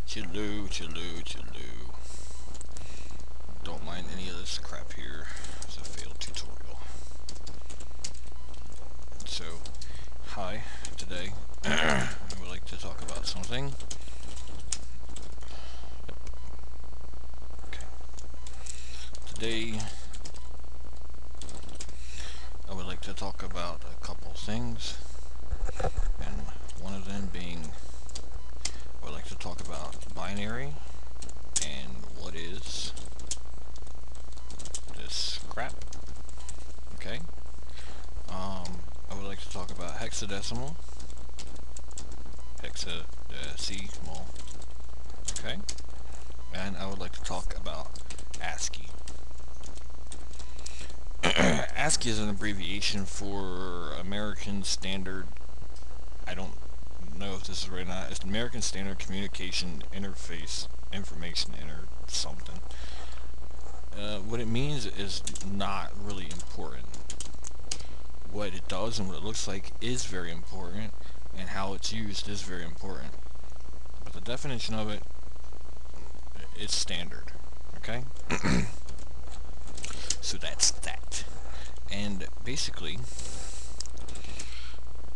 Chilloo, chilloo, chilloo. Don't mind any of this crap here. It's a failed tutorial. So, hi, today I would like to talk about something. Okay. Today I would like to talk about a couple things, and one of them being I would like to talk about binary and what is this crap. Okay. I would like to talk about hexadecimal. Hexadecimal. Okay. And I would like to talk about ASCII. ASCII is an abbreviation for American Standard. I don't know if this is right or not. It's American Standard Communication Interface Information something. What it means is not really important. What it does and what it looks like is very important, and how it's used is very important. But the definition of it is standard. Okay? So that's that. And basically,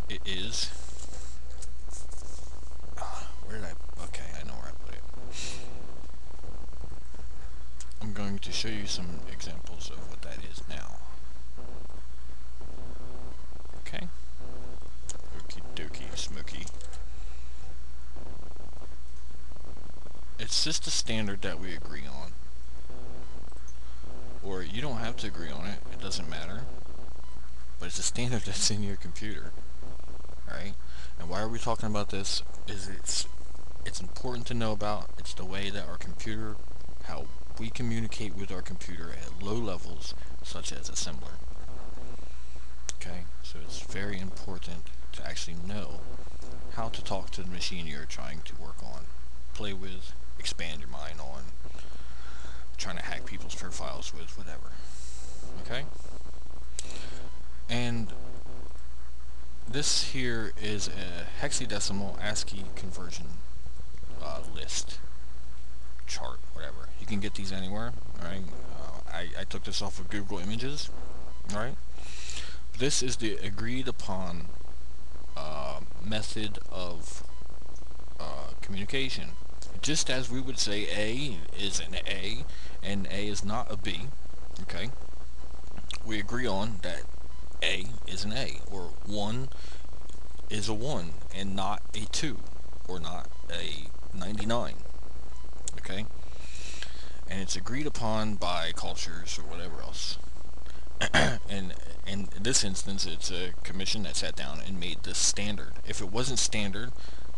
it is... where did I... okay, I know where I put it. I'm going to show you some examples of what that is now. Okay? Okie dokie, smoky. It's just a standard that we agree on. Or you don't have to agree on it, it doesn't matter. But it's a standard that's in your computer. Alright? And why are we talking about this? Is it's important to know about. It's the way that our computer, how we communicate with our computer at low levels, such as assembler. Okay? So it's very important to actually know how to talk to the machine you're trying to work on, play with, expand your mind on, trying to hack people's profiles with, whatever. Okay? And this here is a hexadecimal ASCII conversion list, chart, whatever. You can get these anywhere, alright? I took this off of Google Images, alright? This is the agreed upon method of communication. Just as we would say A is an A and A is not a B, okay? We agree on that A is an A, or 1 is a 1 and not a 2, or not a 99, okay? And it's agreed upon by cultures or whatever else. And in this instance, it's a commission that sat down and made this standard. If it wasn't standard,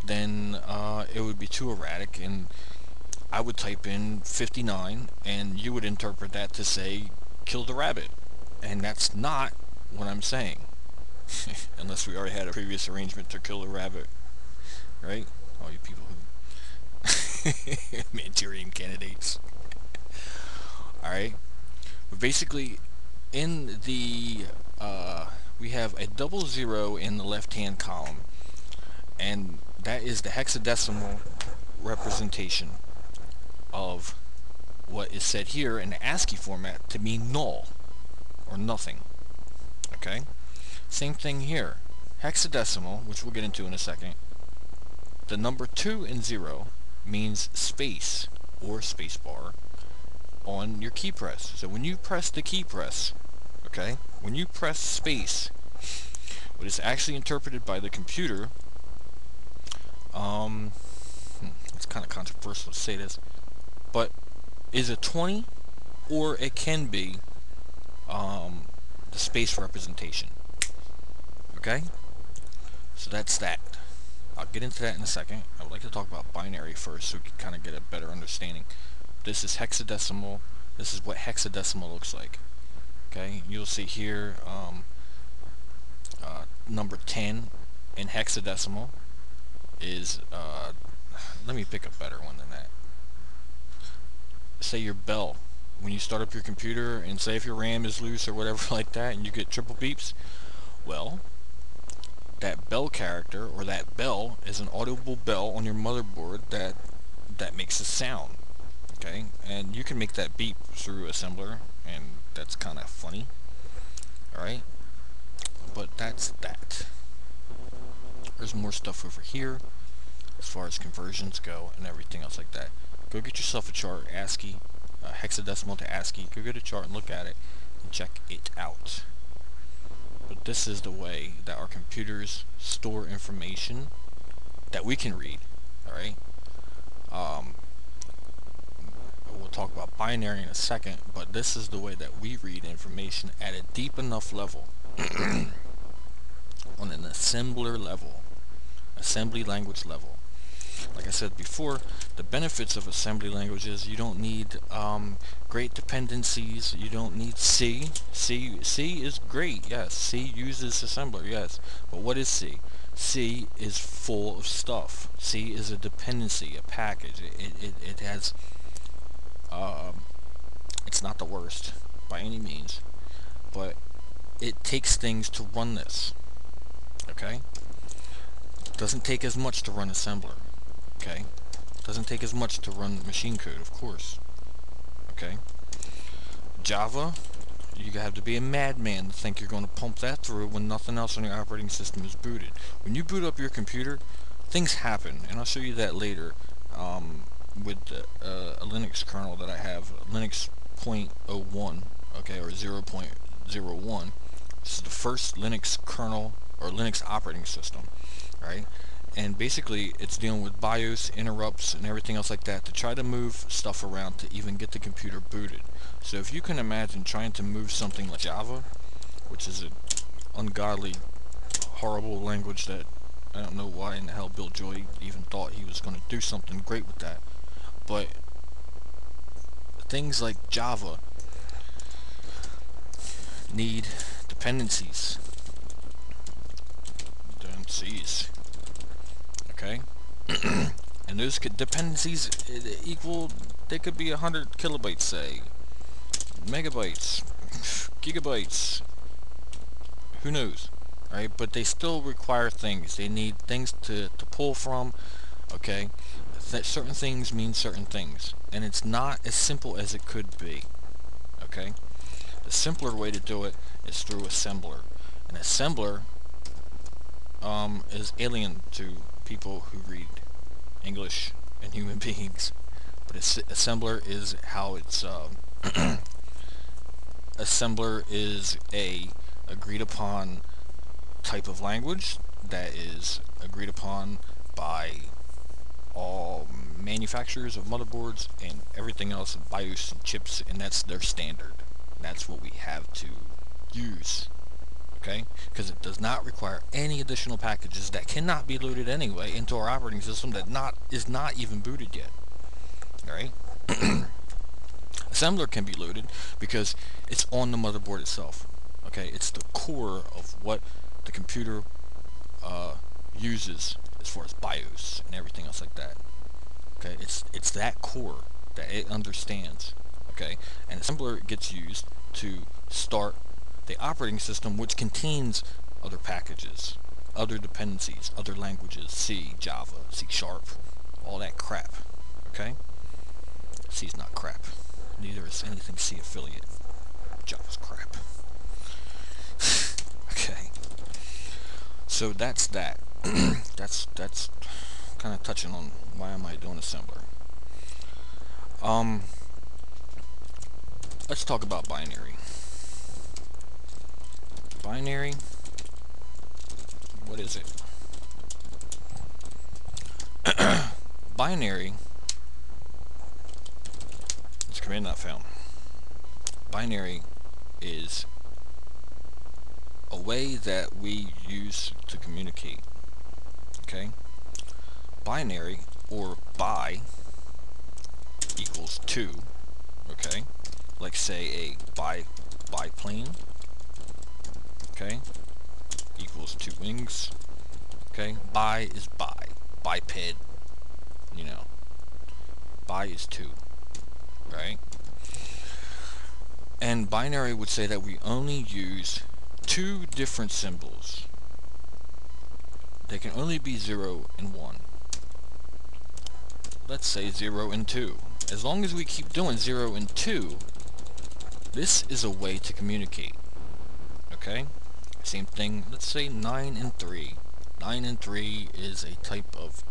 then it would be too erratic, and I would type in 59 and you would interpret that to say kill the rabbit, and that's not what I'm saying. Unless we already had a previous arrangement to kill the rabbit, right? All you people who Manchurian candidates. Alright, but basically in the we have a 00 in the left hand column, and that is the hexadecimal representation of what is said here in the ASCII format to mean null or nothing. Okay? Same thing here. Hexadecimal, which we'll get into in a second, the number 2 and 0 means space or spacebar on your key press. So when you press the key press, okay, when you press space, what is actually interpreted by the computer, it's kind of controversial to say this, but is a 20, or it can be the space representation. Okay? So that's that. I'll get into that in a second. I would like to talk about binary first so we can kind of get a better understanding. This is hexadecimal. This is what hexadecimal looks like. Okay? You'll see here number 10 in hexadecimal is, let me pick a better one than that. Say your bell. When you start up your computer, and say if your RAM is loose or whatever like that, and you get triple beeps, well, that bell character, or that bell, is an audible bell on your motherboard that makes a sound. Okay, and you can make that beep through assembler, and that's kind of funny. Alright, but that's that. There's more stuff over here as far as conversions go and everything else like that. Go get yourself a chart, ASCII, hexadecimal to ASCII. Go get a chart and look at it and check it out. But this is the way that our computers store information that we can read. Alright? We'll talk about binary in a second, but this is the way that we read information at a deep enough level. On an assembler level. Assembly language level. Like I said before, the benefits of assembly languages: you don't need great dependencies. You don't need C. C is great, yes. C uses assembler, yes. But what is C? C is full of stuff. C is a dependency, a package. It has, it's not the worst by any means, but it takes things to run this. Okay? It doesn't take as much to run assembler. Okay? Doesn't take as much to run machine code, of course. Okay? Java, you have to be a madman to think you're going to pump that through when nothing else on your operating system is booted. When you boot up your computer, things happen, and I'll show you that later with a Linux kernel that I have, Linux 0.01, okay, or 0.01. This is the first Linux kernel or Linux operating system, right? And basically it's dealing with BIOS interrupts and everything else like that to try to move stuff around to even get the computer booted. So if you can imagine trying to move something like Java, which is an ungodly, horrible language that I don't know why in the hell Bill Joy even thought he was going to do something great with that. But things like Java need dependencies. Okay? And those dependencies equal, they could be 100 kilobytes, say, megabytes, gigabytes, who knows, right? But they still require things. They need things to pull from, okay? Certain things mean certain things, and it's not as simple as it could be, okay? The simpler way to do it is through assembler. An assembler is alien to people who read English and human beings, but assembler is how it's assembler is a agreed upon type of language that is agreed upon by all manufacturers of motherboards and everything else, BIOS and chips, and that's their standard. That's what we have to use. Okay? Because it does not require any additional packages that cannot be loaded anyway into our operating system that is not even booted yet. Alright? Assembler can be loaded because it's on the motherboard itself. Okay? It's the core of what the computer uses as far as BIOS and everything else like that. Okay? It's that core that it understands. Okay? And assembler gets used to start the operating system, which contains other packages, other dependencies, other languages, C, Java, C#, all that crap. Okay? C is not crap. Neither is anything C affiliate. Java's crap. Okay. So that's that. that's kind of touching on why am I doing assembler. Let's talk about binary. Binary, what is it? Binary, it's command not found. Binary is a way that we use to communicate. Okay? Binary, or bi, equals 2. Okay? Like say a biplane. Okay, equals 2 wings. Okay, bi is biped, you know, bi is 2, right? And binary would say that we only use 2 different symbols. They can only be 0 and 1. let's say 0 and 2. As long as we keep doing 0 and 2, this is a way to communicate. Okay? Same thing, let's say 9 and 3. 9 and 3 is a type of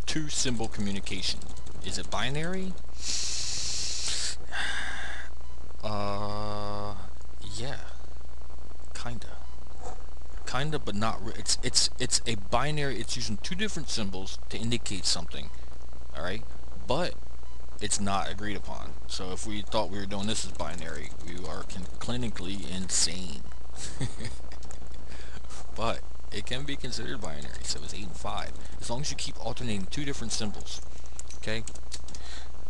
two-symbol communication. Is it binary? Yeah. Kinda, but not. It's a binary. It's using two different symbols to indicate something. All right, but it's not agreed upon. So if we thought we were doing this as binary, we are clinically insane. But it can be considered binary. So it's 8 and 5, as long as you keep alternating two different symbols. Okay,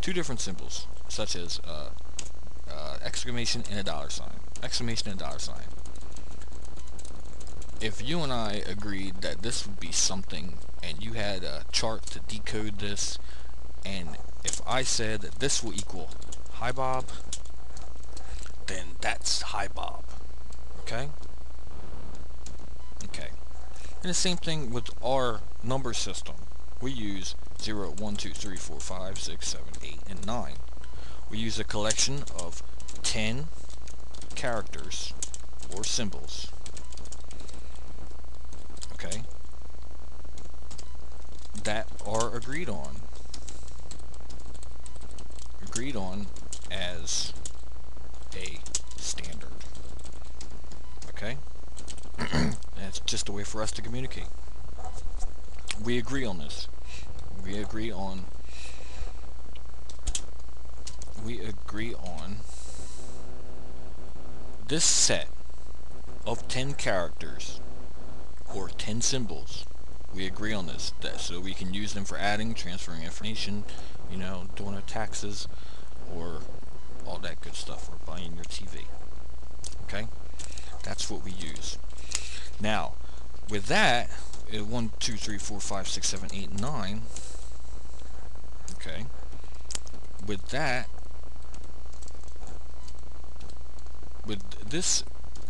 two different symbols, such as exclamation and a dollar sign. Exclamation and a dollar sign. If you and I agreed that this would be something, and you had a chart to decode this, and if I said that this will equal hi Bob, then that's hi Bob. Okay? Okay. And the same thing with our number system. We use 0, 1, 2, 3, 4, 5, 6, 7, 8, and 9. We use a collection of 10 characters or symbols. Okay? That are agreed on as a standard. Okay? And it's just a way for us to communicate. We agree on this. We agree on this set of 10 characters or 10 symbols. We agree on this, so we can use them for adding, transferring information, you know, doing our taxes, or all that good stuff, or buying your TV. Okay? That's what we use. Now, with that, 1, 2, 3, 4, 5, 6, 7, 8, 9, okay, with that, with this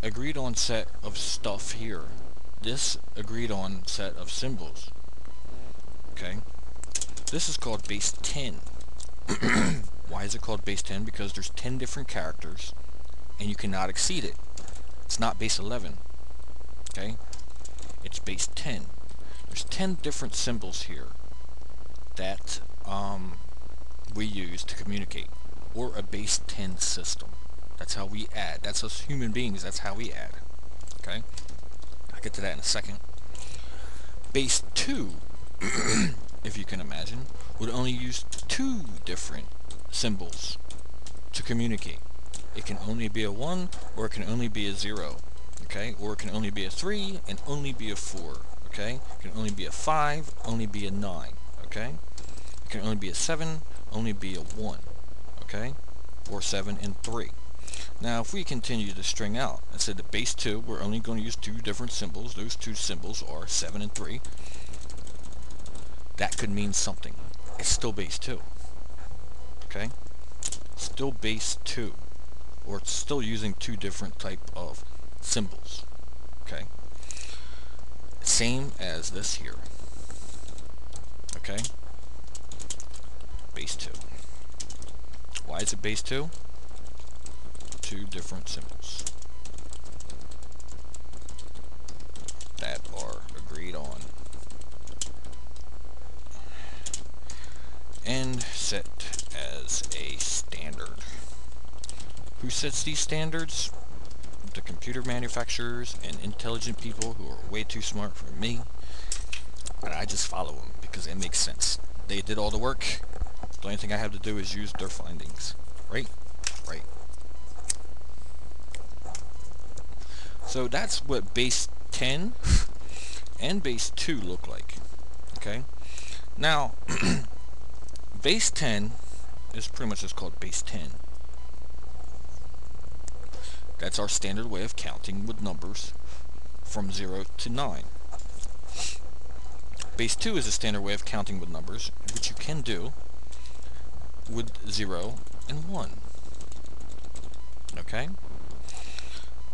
agreed on set of stuff here, this agreed on set of symbols, okay, this is called base 10. Why is it called base 10? Because there's 10 different characters and you cannot exceed it. It's not base 11. Okay? It's base 10. There's 10 different symbols here that we use to communicate, or a base 10 system. That's how we add. That's us human beings. That's how we add. Okay? I'll get to that in a second. Base 2, if you can imagine, would only use 2 different symbols to communicate. It can only be a 1, or it can only be a 0. Okay? Or it can only be a 3 and only be a 4. Okay? It can only be a 5, only be a 9. Okay? It can only be a 7, only be a 1. Okay? Or 7 and 3. Now, if we continue to string out, I said the base 2, we're only going to use 2 different symbols. Those 2 symbols are 7 and 3. That could mean something. It's still base 2. Okay? Still base 2. Or it's still using 2 different type of symbols. Okay? Same as this here. Okay? Base 2. Why is it base 2? 2 different symbols that are agreed on and set as a standard. Who sets these standards? The computer manufacturers and intelligent people who are way too smart for me, and I just follow them because it makes sense. They did all the work. The only thing I have to do is use their findings. Right? Right. So that's what base 10 and base 2 look like. Okay? Now, base 10 is pretty much just called base 10. That's our standard way of counting with numbers from 0 to 9. Base 2 is a standard way of counting with numbers, which you can do with 0 and 1. Okay?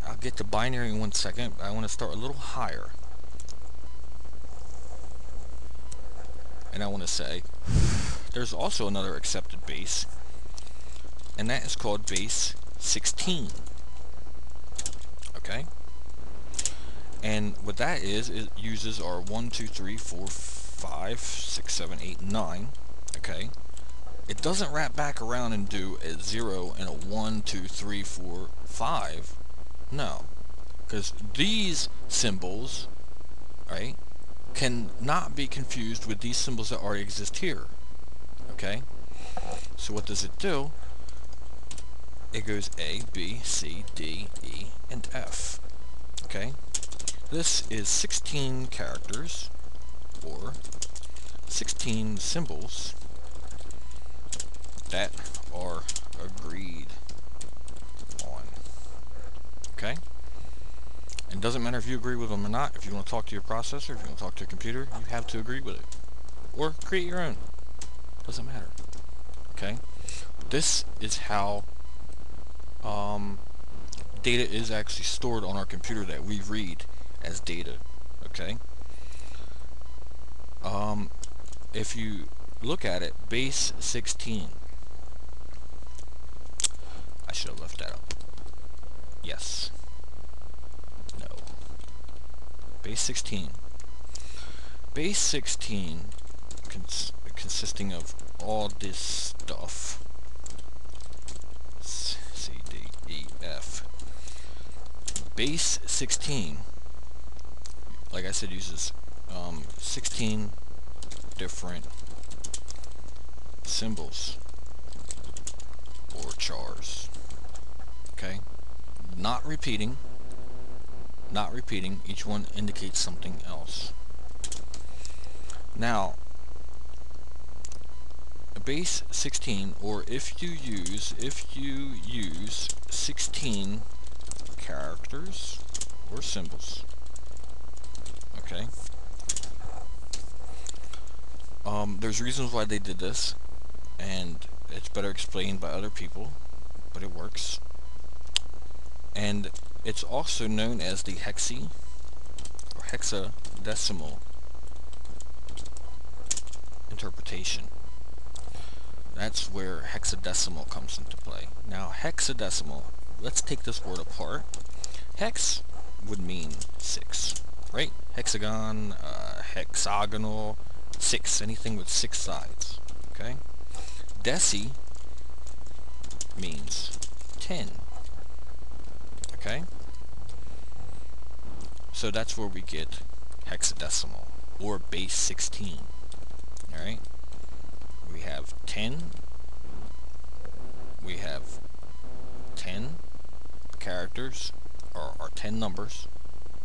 I'll get to binary in 1 second, but I want to start a little higher. And I want to say there's also another accepted base, and that is called base 16. Okay? And what that is, it uses our 1, 2, 3, 4, 5, 6, 7, 8, 9. Okay? It doesn't wrap back around and do a 0 and a 1, 2, 3, 4, 5. No. Because these symbols, right, cannot be confused with these symbols that already exist here. Okay? So what does it do? It goes A, B, C, D, E, and F. Okay? This is 16 characters, or 16 symbols that are agreed on. Okay? And it doesn't matter if you agree with them or not. If you want to talk to your processor, if you want to talk to your computer, you have to agree with it. Or create your own. Doesn't matter. Okay? This is how data is actually stored on our computer that we read as data. Okay? If you look at it, base 16. I should have left that up. Yes. No. Base 16. Base 16 consisting of all this stuff. C, D, E, F. Base 16, like I said, uses 16 different symbols or chars. Okay? Not repeating. Each one indicates something else. Now, base 16, or if you use 16 characters or symbols, okay, there's reasons why they did this, and it's better explained by other people, but it works. And it's also known as the hexadecimal interpretation. That's where hexadecimal comes into play. Now, hexadecimal, let's take this word apart. Hex would mean 6, right? Hexagon, hexagonal, 6, anything with 6 sides, okay? Deci means 10, okay? So that's where we get hexadecimal, or base 16, alright? We have 10, we have 10 characters, or 10 numbers,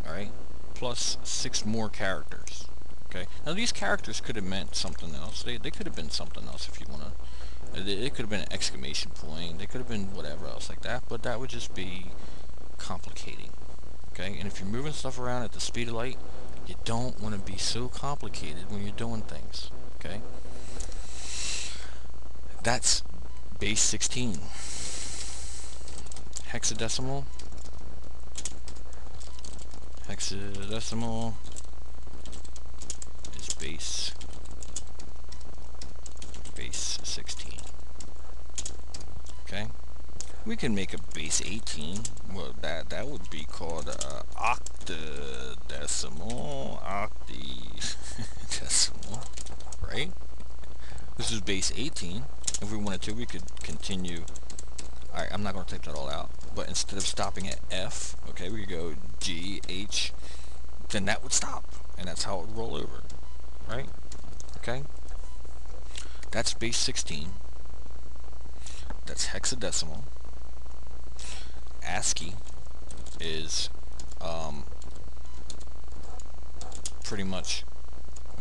alright, plus 6 more characters, okay? Now these characters could have meant something else. They could have been something else if you want to. It could have been an exclamation point, they could have been whatever else like that, but that would just be complicating, okay? And if you're moving stuff around at the speed of light, you don't want to be so complicated when you're doing things, okay? That's base 16. Hexadecimal is base 16. Okay? We can make a base 18. Well, that would be called octadecimal, right? This is base 18. If we wanted to, we could continue. Alright, I'm not going to type that all out. But instead of stopping at F, okay, we could go G, H, then that would stop. And that's how it would roll over. Right? Okay? That's base 16. That's hexadecimal. ASCII is pretty much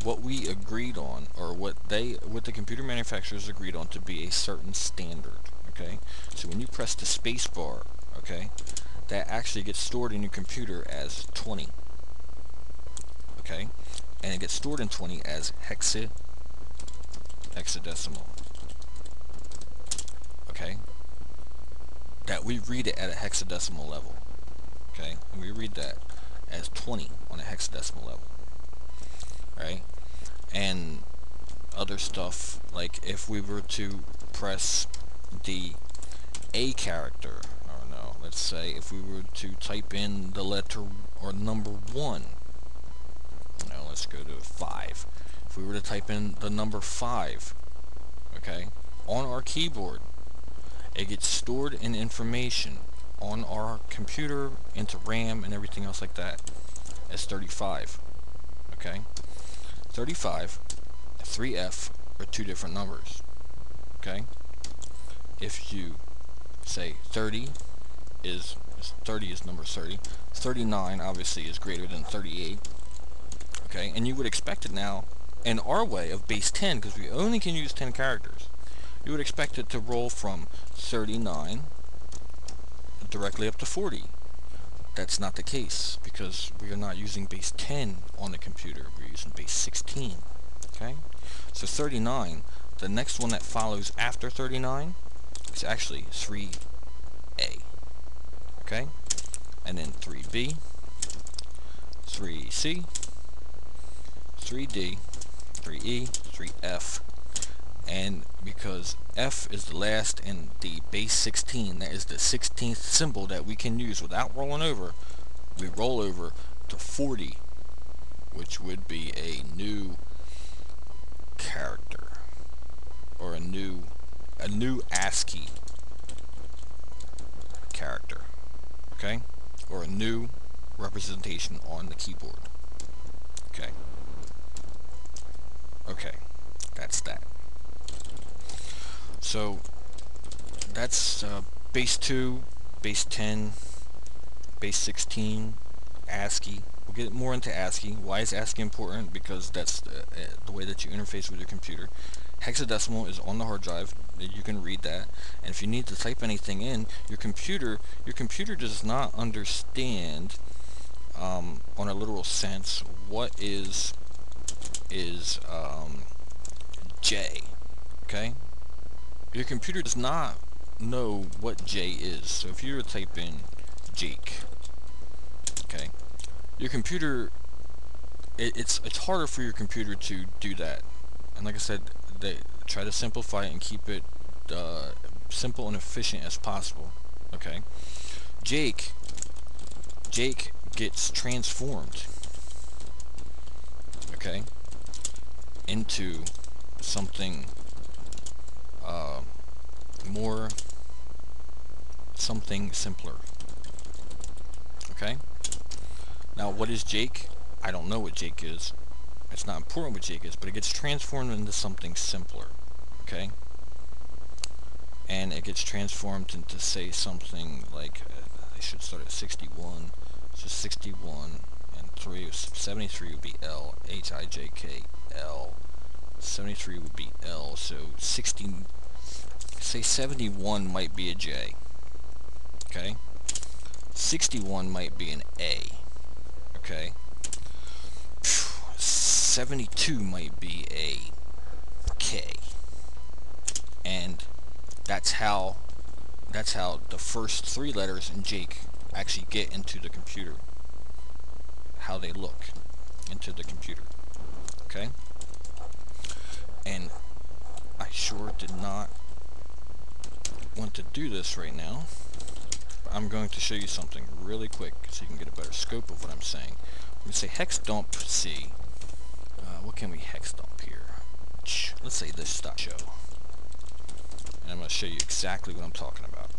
what we agreed on, or what the computer manufacturers agreed on to be a certain standard. Okay, so when you press the space bar, okay, that actually gets stored in your computer as 20. Okay, and it gets stored in 20 as hexadecimal. Okay, that we read it at a hexadecimal level. Okay, and we read that as 20 on a hexadecimal level. Right, and other stuff, like if we were to press the A character, or no, let's say if we were to type in the letter or number 1, now let's go to 5. If we were to type in the number 5, okay, on our keyboard, it gets stored in information on our computer into RAM and everything else like that as 35. Okay, 35, 3F are two different numbers. Okay, if you say 30 is number 30, 39 obviously is greater than 38. Okay, and you would expect it now in our way of base 10, because we only can use 10 characters. You would expect it to roll from 39 directly up to 40. That's not the case, because we are not using base 10 on the computer, we're using base 16. Okay, so 39, the next one that follows after 39 is actually 3A. Okay, and then 3B, 3C, 3D, 3E, 3F, and because F is the last in the base 16, that is the 16th symbol that we can use without rolling over, we roll over to 40, which would be a new character, or a new ASCII character, okay, or a new representation on the keyboard. Okay, that's that. So that's base 2, base 10, base 16, ASCII. We'll get more into ASCII. Why is ASCII important? Because that's the way that you interface with your computer. Hexadecimal is on the hard drive. You can read that. And if you need to type anything in, your computer does not understand, on a literal sense, what is J. Okay? Your computer does not know what J is. So if you were to type in Jake, okay, your computer, it's harder for your computer to do that. And like I said, they try to simplify it and keep it simple and efficient as possible. Okay, Jake gets transformed, okay, into something something simpler. Okay, now what is Jake? I don't know what Jake is. It's not important what Jake is, but it gets transformed into something simpler. Okay, and it gets transformed into, say, something like I should start at 61. So 61 and 73 would be L, H-I-J-K, L. 73 would be L, so 60, say 71 might be a J, okay? 61 might be an A, okay? 72 might be a K, and that's how the first 3 letters in Jake actually get into the computer, how they look into the computer, okay? And I sure did not want to do this right now, but I'm going to show you something really quick so you can get a better scope of what I'm saying. I'm going to say hex dump C. What can we hex dump here? Let's say this dot show. And I'm going to show you exactly what I'm talking about.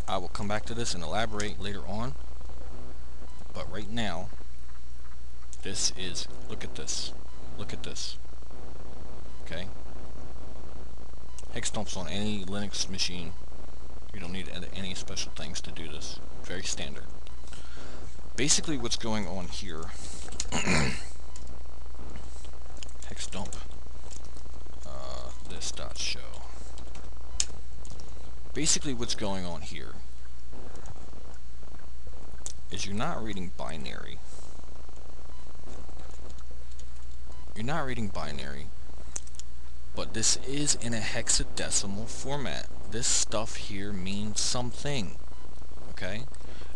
I will come back to this and elaborate later on, but right now, this is, look at this, okay? Hex dumps on any Linux machine. You don't need any special things to do this. Very standard. Basically what's going on here, hex dump this dot show. Basically what's going on here is you're not reading binary. You're not reading binary, but this is in a hexadecimal format. This stuff here means something, okay?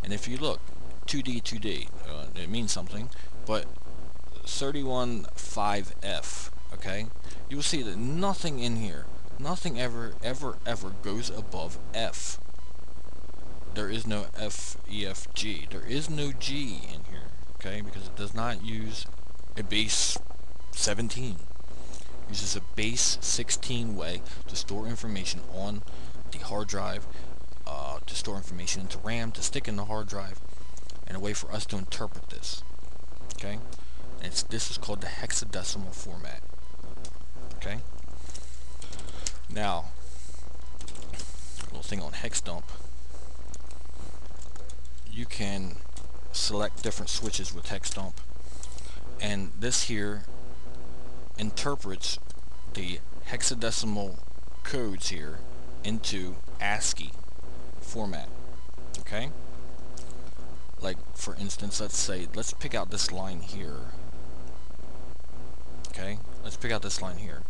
And if you look, 2D, it means something, but 315F, okay, you will see that nothing in here, nothing ever goes above F. There is no F, E, F, G. There is no G in here, okay, because it does not use a base 17. It uses a base 16 way to store information on the hard drive, to store information into RAM, to stick in the hard drive, and a way for us to interpret this, okay? And this is called the hexadecimal format, okay? Now, a little thing on hex dump. You can select different switches with hex dump, and this here interprets the hexadecimal codes here into ASCII format, okay? Like, for instance, let's pick out this line here, okay? Let's pick out this line here.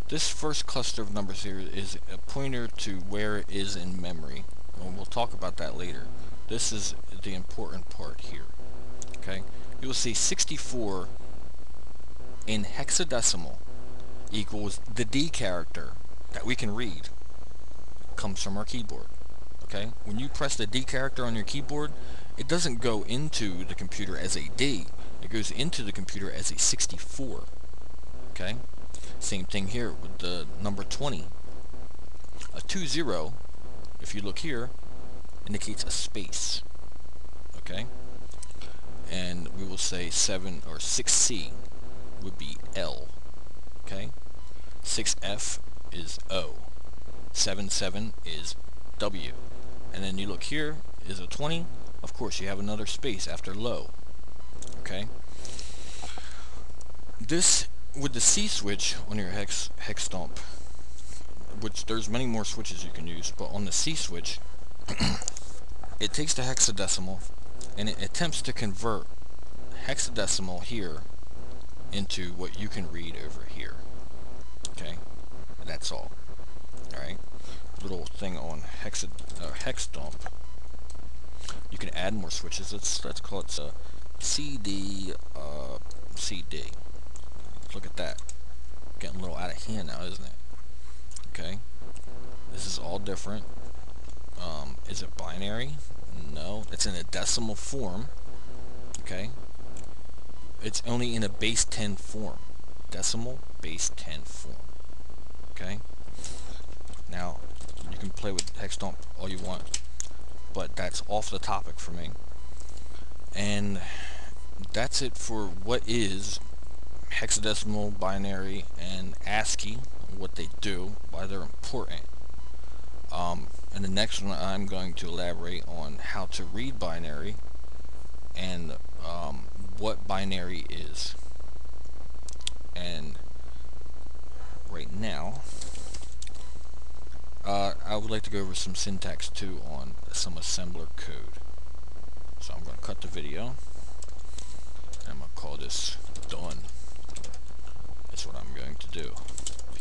This first cluster of numbers here is a pointer to where it is in memory, and we'll talk about that later. This is the important part here, okay? You will see 64 in hexadecimal equals the D character that we can read comes from our keyboard, okay? When you press the D character on your keyboard, it doesn't go into the computer as a D, it goes into the computer as a 64, okay? Same thing here with the number 20. A 20, if you look here, indicates a space, okay? And we will say 7 or 6C would be L, okay? 6F is O, 77 is W, and then you look here is a 20. Of course, you have another space after low, okay? This, with the C switch on your hex dump, which there's many more switches you can use, but on the C switch, it takes the hexadecimal and it attempts to convert hexadecimal here into what you can read over here, okay? That's all. Alright, little thing on hex dump. You can add more switches. Let's call it CD CD. Look at that, getting a little out of hand now, isn't it? Okay, this is all different. Is it binary? No, it's in a decimal form, okay? It's only in a base 10 form. Decimal base 10 form, okay? Now, you can play with hex dump all you want, but that's off the topic for me. And that's it for what is hexadecimal, binary, and ASCII, what they do, why they're important. In the next one, I'm going to elaborate on how to read binary and what binary is. And right now, I would like to go over some syntax too on some assembler code. So I'm going to cut the video, and I'm going to call this done. That's what I'm going to do.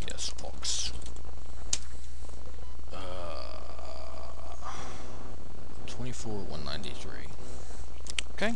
PS aux. 24193. Okay.